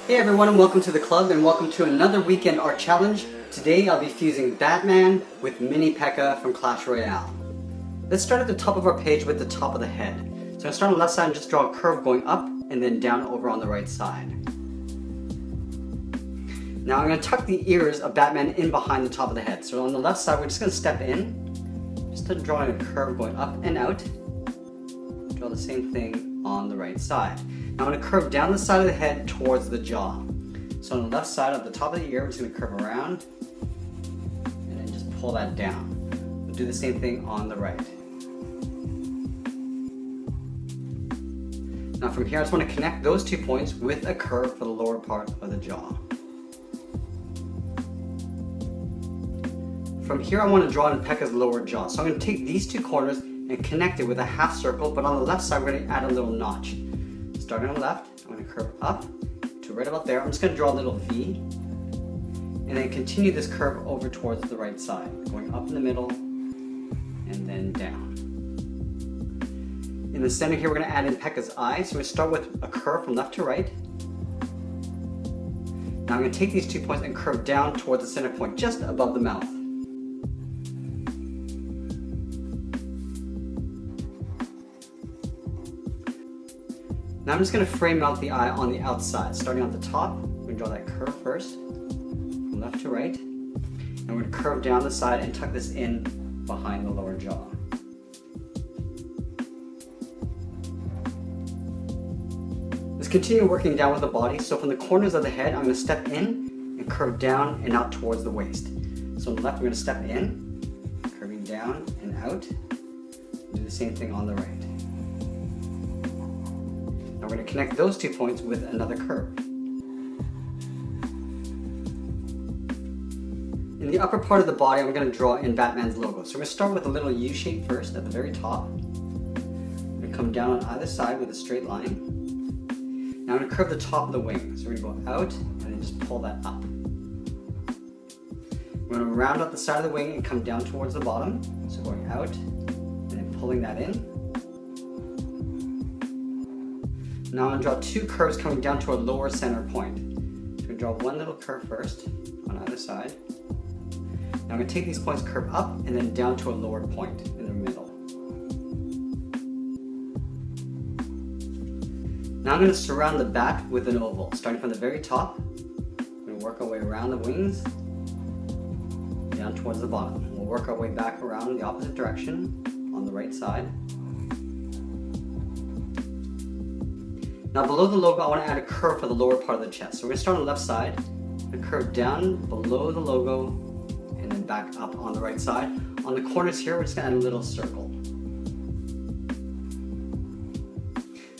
Hey everyone, and welcome to the club and welcome to another weekend art challenge. Today I'll be fusing Batman with Mini Pekka from Clash Royale. Let's start at the top of our page with the top of the head. So I'm going to start on the left side and just draw a curve going up and then down over on the right side. Now I'm going to tuck the ears of Batman in behind the top of the head. So on the left side we're just going to step in, just drawing a curve going up and out. Draw the same thing on the right side. Now I'm going to curve down the side of the head towards the jaw. So on the left side of the top of the ear, I'm just going to curve around and then just pull that down. We'll do the same thing on the right. Now from here, I just want to connect those 2 points with a curve for the lower part of the jaw. From here, I want to draw in Pekka's lower jaw. So I'm going to take these 2 corners and connect it with a half circle, but on the left side, we're going to add a little notch. Starting on the left, I'm going to curve up to right about there. I'm just going to draw a little V and then continue this curve over towards the right side, going up in the middle and then down. In the center here, we're going to add in Pekka's eye. So we're going to start with a curve from left to right. Now I'm going to take these 2 points and curve down towards the center point, just above the mouth. Now I'm just going to frame out the eye on the outside. Starting on the top, we're going to draw that curve first, from left to right. And we're going to curve down the side and tuck this in behind the lower jaw. Let's continue working down with the body. So from the corners of the head, I'm going to step in and curve down and out towards the waist. So on the left, we're going to step in, curving down and out. Do the same thing on the right. Now we're going to connect those 2 points with another curve. In the upper part of the body, I'm going to draw in Batman's logo. So we're going to start with a little U shape first at the very top. We're going to come down on either side with a straight line. Now I'm going to curve the top of the wing. So we're going to go out and then just pull that up. We're going to round out the side of the wing and come down towards the bottom. So going out and then pulling that in. Now I'm going to draw 2 curves coming down to a lower center point. So I'm going to draw one little curve first on either side. Now I'm going to take these points, curve up, and then down to a lower point in the middle. Now I'm going to surround the bat with an oval. Starting from the very top, we're going to work our way around the wings, down towards the bottom. We'll work our way back around the opposite direction on the right side. Now below the logo, I want to add a curve for the lower part of the chest. So we're going to start on the left side, and curve down below the logo, and then back up on the right side. On the corners here, we're just going to add a little circle.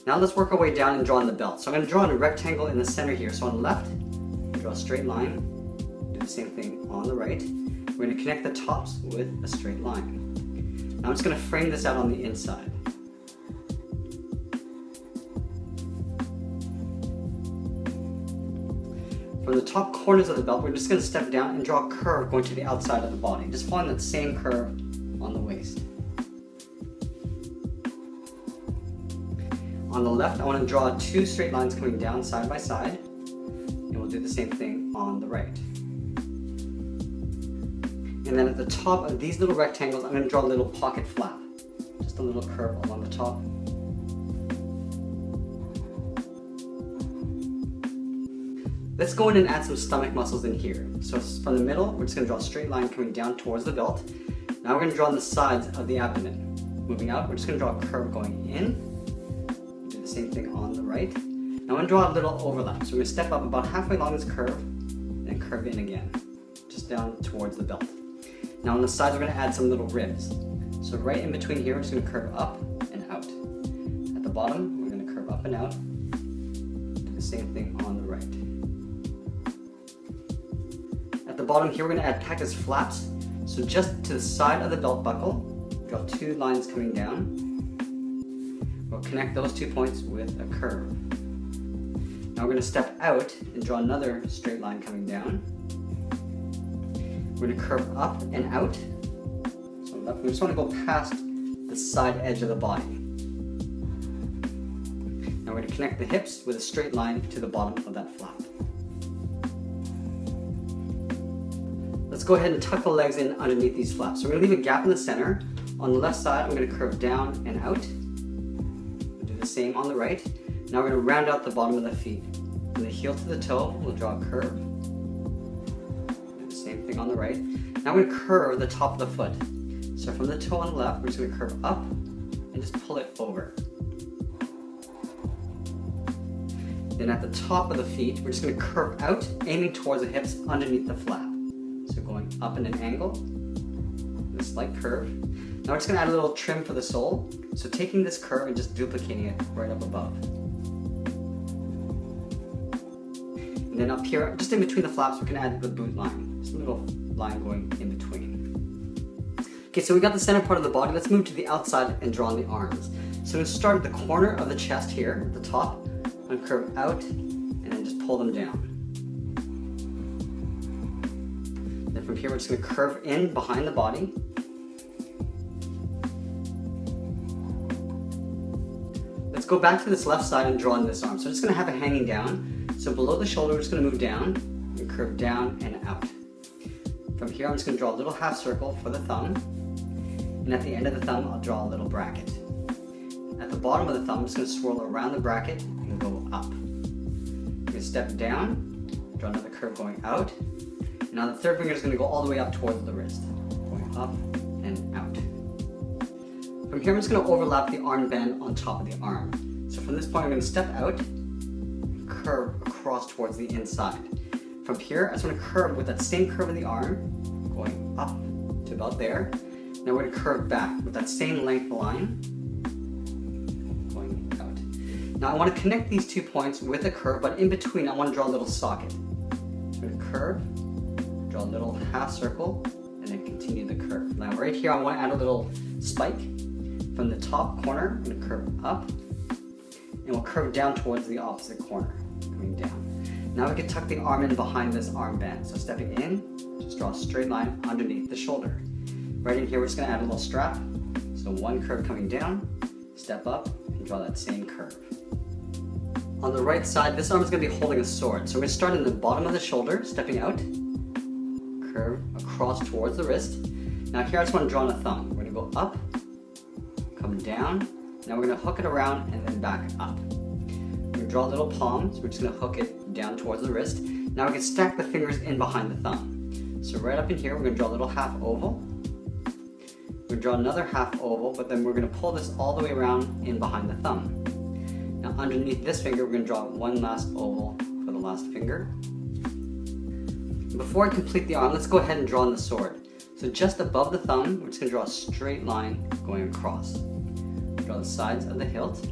Now let's work our way down and draw on the belt. So I'm going to draw in a rectangle in the center here. So on the left, draw a straight line. Do the same thing on the right. We're going to connect the tops with a straight line. Now I'm just going to frame this out on the inside. From the top corners of the belt, we're just going to step down and draw a curve going to the outside of the body, just following that same curve on the waist. On the left, I want to draw 2 straight lines coming down side by side, and we'll do the same thing on the right. And then at the top of these little rectangles, I'm going to draw a little pocket flap, just a little curve along the top. Let's go in and add some stomach muscles in here. So from the middle, we're just going to draw a straight line coming down towards the belt. Now we're going to draw on the sides of the abdomen. Moving out, we're just going to draw a curve going in. Do the same thing on the right. Now I'm going to draw a little overlap. So we're going to step up about halfway along this curve, and then curve in again, just down towards the belt. Now on the sides, we're going to add some little ribs. So right in between here, we're just going to curve up and out. At the bottom, we're going to curve up and out. Do the same thing on the right. At the bottom here, we're going to add Pekka's flaps. So just to the side of the belt buckle, draw 2 lines coming down. We'll connect those 2 points with a curve. Now we're going to step out and draw another straight line coming down. We're going to curve up and out. So we just want to go past the side edge of the body. Now Now we're going to connect the hips with a straight line to the bottom of that flap. Let's go ahead and tuck the legs in underneath these flaps. So we're going to leave a gap in the center. On the left side, I'm going to curve down and out. We'll do the same on the right. Now we're going to round out the bottom of the feet. From the heel to the toe, we'll draw a curve. Do the same thing on the right. Now we're going to curve the top of the foot. So from the toe on the left, we're just going to curve up and just pull it over. Then at the top of the feet, we're just going to curve out, aiming towards the hips underneath the flap. So going up in an angle, a slight curve. Now we're just going to add a little trim for the sole. So taking this curve and just duplicating it right up above. And then up here, just in between the flaps, we can add the boot line. Just a little line going in between. Okay, so we got the center part of the body. Let's move to the outside and draw on the arms. So we're going to start at the corner of the chest here, at the top, and curve out, and then just pull them down. Then from here, we're just going to curve in behind the body. Let's go back to this left side and draw on this arm. So I'm just going to have it hanging down. So below the shoulder, we're just going to move down and curve down and out. From here, I'm just going to draw a little half circle for the thumb. And at the end of the thumb, I'll draw a little bracket. At the bottom of the thumb, I'm just going to swirl around the bracket and go up. I'm going to step down, draw another curve going out. And now the third finger is going to go all the way up towards the wrist. Going up and out. From here, I'm just going to overlap the arm band on top of the arm. So from this point, I'm going to step out, curve across towards the inside. From here, I just want to curve with that same curve in the arm, going up to about there. Now we're going to curve back with that same length line, going out. Now I want to connect these 2 points with a curve, but in between, I want to draw a little socket. So I'm going to curve, draw a little half circle, and then continue the curve. Now right here, I want to add a little spike. From the top corner, I'm going to curve up, and we'll curve down towards the opposite corner, coming down. Now we can tuck the arm in behind this armband. So stepping in, just draw a straight line underneath the shoulder. Right in here, we're just going to add a little strap. So one curve coming down, step up, and draw that same curve. On the right side, this arm is going to be holding a sword. So we're going to start in the bottom of the shoulder, stepping out, curve across towards the wrist. Now here I just want to draw on a thumb. We're going to go up, come down. Now we're going to hook it around and then back up. We're going to draw little palms. We're just going to hook it down towards the wrist. Now we can stack the fingers in behind the thumb. So right up in here, we're going to draw a little half oval. We're going to draw another half oval, but then we're going to pull this all the way around in behind the thumb. Now underneath this finger, we're going to draw one last oval for the last finger. Before I complete the arm, let's go ahead and draw on the sword. So just above the thumb, we're just going to draw a straight line going across. Draw the sides of the hilt,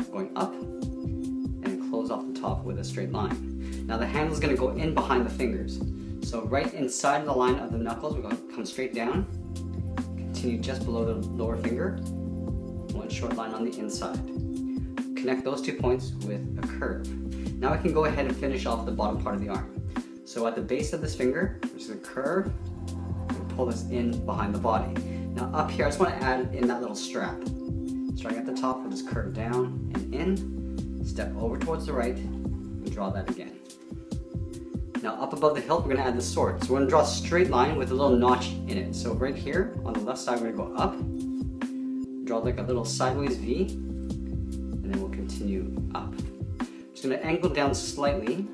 going up, and close off the top with a straight line. Now the handle is going to go in behind the fingers. So right inside the line of the knuckles, we're going to come straight down, continue just below the lower finger, one short line on the inside. Connect those 2 points with a curve. Now I can go ahead and finish off the bottom part of the arm. So at the base of this finger, we're just going to curve and pull this in behind the body. Now up here, I just want to add in that little strap. Starting at the top, we'll just curve down and in, step over towards the right, and draw that again. Now up above the hilt, we're going to add the sword. So we're going to draw a straight line with a little notch in it. So right here, on the left side, we're going to go up, draw like a little sideways V, and then we'll continue up. Just going to angle down slightly,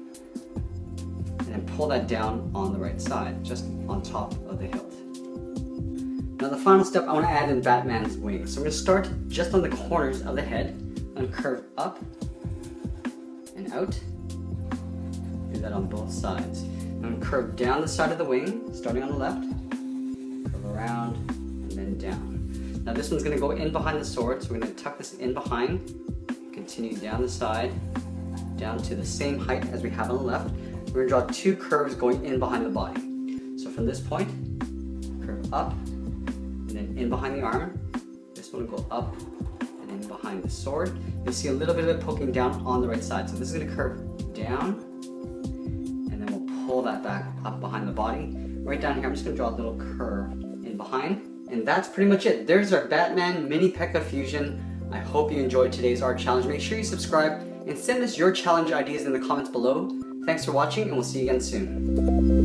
and then pull that down on the right side, just on top of the hilt. Now the final step, I want to add in Batman's wings. So we're going to start just on the corners of the head and curve up and out. Do that on both sides. I'm going to curve down the side of the wing, starting on the left, curve around, and then down. Now this one's going to go in behind the sword, so we're going to tuck this in behind, continue down the side, down to the same height as we have on the left. We're going to draw 2 curves going in behind the body. So from this point, curve up, and then in behind the arm. This one will go up and in behind the sword. You'll see a little bit of it poking down on the right side. So this is going to curve down, and then we'll pull that back up behind the body. Right down here, I'm just going to draw a little curve in behind. And that's pretty much it. There's our Batman Mini Pekka Fusion. I hope you enjoyed today's art challenge. Make sure you subscribe and send us your challenge ideas in the comments below. Thanks for watching, and we'll see you again soon.